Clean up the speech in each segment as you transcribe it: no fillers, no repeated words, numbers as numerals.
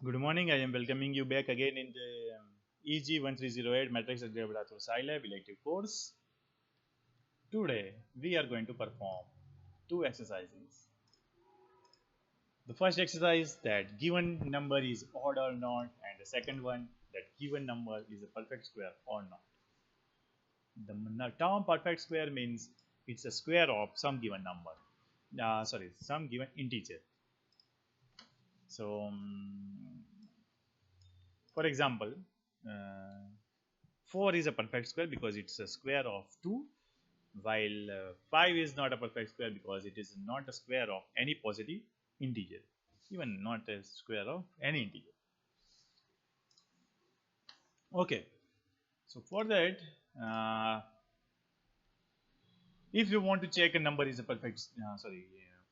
Good morning. I am welcoming you back again in the EG1308 Matrix Algebra through SciLab elective course. Today we are going to perform two exercises. The first exercise that given number is odd or not, and the second one that given number is a perfect square or not. The term perfect square means it's a square of some given number. Some given integer. So, for example, uh, 4 is a perfect square because it's a square of 2, while 5 is not a perfect square because it is not a square of any positive integer, even not a square of any integer. Okay, so for that, if you want to check a number is a perfect,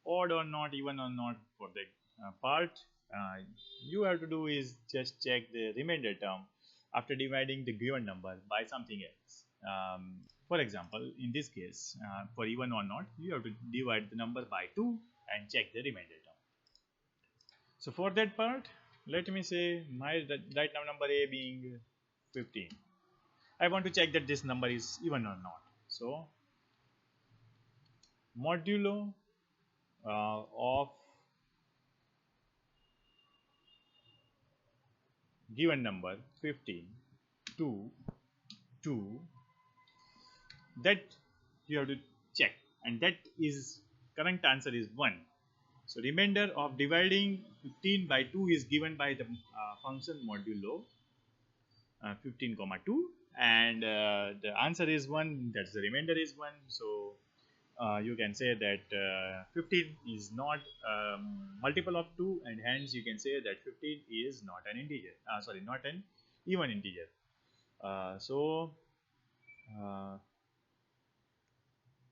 odd or not, even or not for the part, uh, you have to do is just check the remainder term after dividing the given number by something else. For example, in this case, for even or not, you have to divide the number by 2 and check the remainder term. So for that part, let me say my right now number A being 15. I want to check that this number is even or not. So modulo of given number 15 to 2, that you have to check, and that is correct answer is 1. So remainder of dividing 15 by 2 is given by the function modulo 15 comma 2, and the answer is 1, that's the remainder is 1. So you can say that 15 is not multiple of 2, and hence you can say that 15 is not an integer, not an even integer.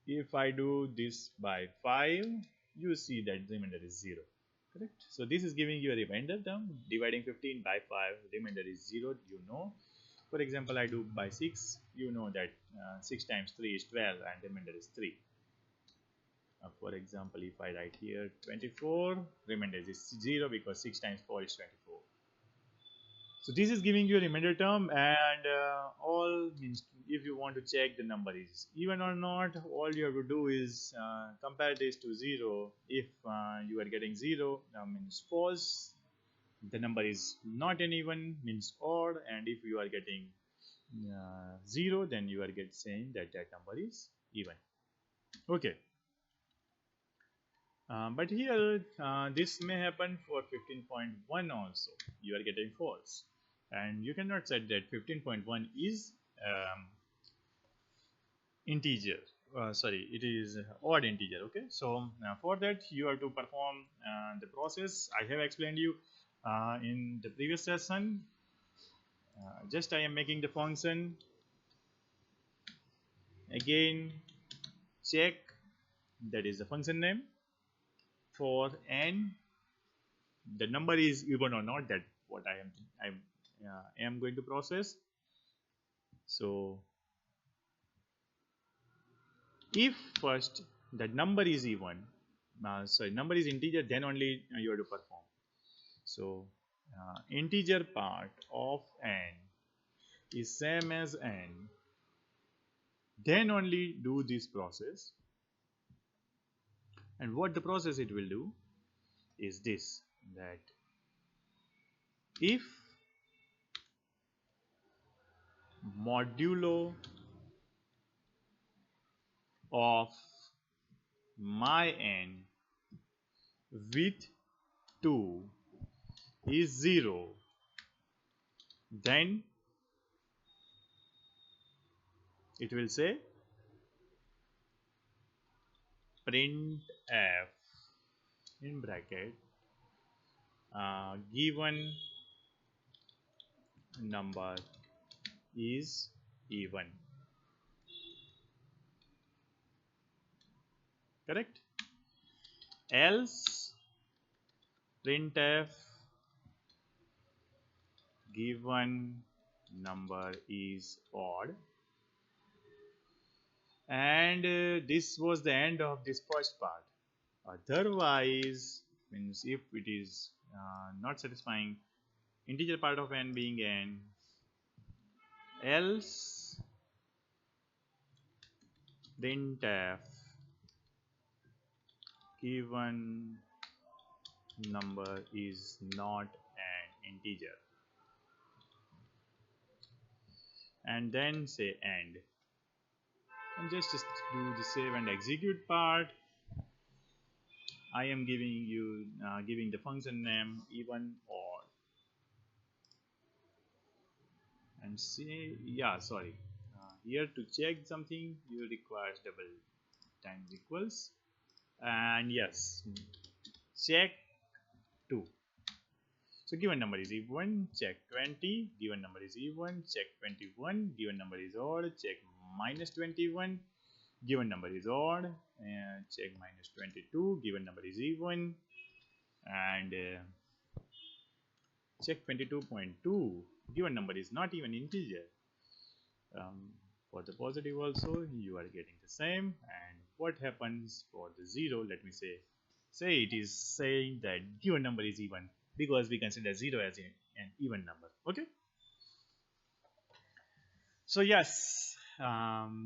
If I do this by 5, you see that the remainder is 0, correct? So this is giving you a remainder term. Dividing 15 by 5, remainder is 0, you know. For example, I do by 6, you know that 6 times 3 is 12 and the remainder is 3. For example, if I write here 24, remainder is 0 because 6 times 4 is 24. So this is giving you a remainder term, and all means if you want to check the number is even or not, all you have to do is compare this to 0. If you are getting 0, means false, the number is not an even, means odd, and if you are getting 0, then you are saying that number is even. Okay. But here this may happen for 15.1 also. You are getting false, and you cannot say that 15.1 is integer. It is odd integer. Okay, so for that you have to perform the process I have explained you in the previous session. Just I am making the function again, check, that is the function name, for n the number is even or not, that what I am going to process. So if first that number is even, number is integer, then only you have to perform. So integer part of n is same as n, then only do this process. And what the process it will do is this, that if modulo of my n with 2 is 0, then it will say printf in bracket given number is even, correct? Else printf given number is odd, and this was the end of this first part. Otherwise, means if it is not satisfying, integer part of n being n, else printf given number is not an integer, and then say end, and just do the save and execute part. I am giving you giving the function name even or, and say sorry, here to check something you requires double times equals, and yes, check 2. So given number is even, check 20, given number is even, check 21, given number is odd, check minus 21, given number is odd, and check minus 22, given number is even, and check 22.2, given number is not even integer. For the positive also you are getting the same. And what happens for the 0? Let me say it is saying that given number is even, because we consider 0 as an even number. Okay, so yes,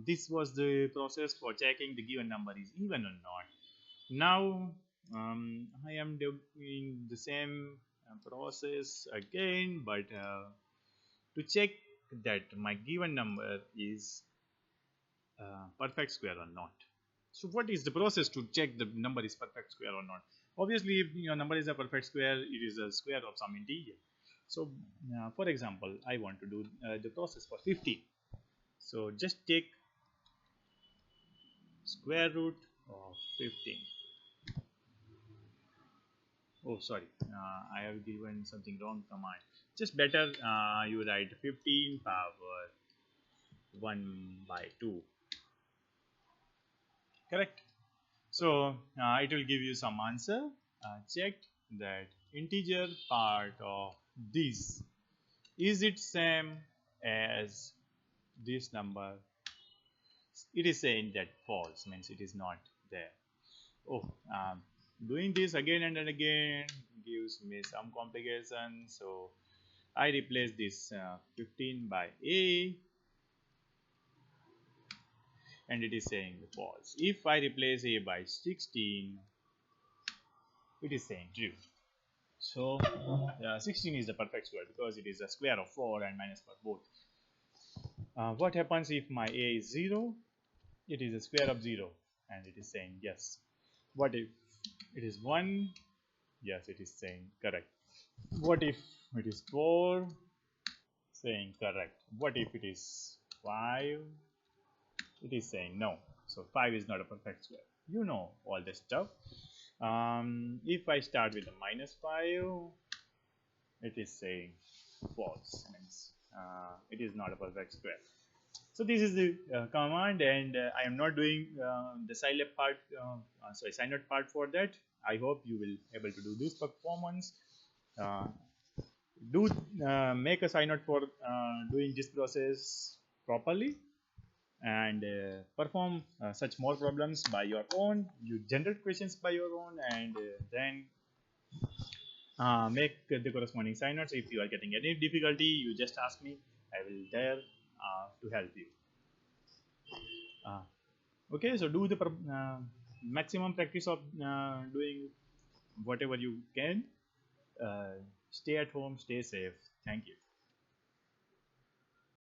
this was the process for checking the given number is even or not. Now I am doing the same process again, but to check that my given number is perfect square or not. So what is the process to check the number is perfect square or not? Obviously, if your number is a perfect square, it is a square of some integer. So for example, I want to do the process for 15. So just take square root of 15. Oh, sorry, I have given something wrong command. Just better you write 15 power 1 by 2. Correct. So it will give you some answer. Check that integer part of this, is it same as this number? It is saying that false, means it is not there. Oh, doing this again and again gives me some complication. So I replace this 15 by a, and it is saying false. If I replace a by 16, it is saying true. So 16 is the perfect square because it is a square of 4 and minus 4 both. What happens if my a is 0? It is a square of 0, and it is saying yes. What if it is 1? Yes, it is saying correct. What if it is 4? Saying correct. What if it is 5? It is saying no. So 5 is not a perfect square. You know all this stuff. If I start with a minus 5, it is saying false, means it is not a perfect square. So this is the command, and I am not doing the SciLab part, SciNote part for that. I hope you will able to do this performance. Do make a SciNote for doing this process properly, and perform such more problems by your own. You generate questions by your own, and then make the corresponding SciNotes. If you are getting any difficulty, you just ask me. I will there to help you. Okay, so do the maximum practice of doing whatever you can. Stay at home, stay safe. Thank you.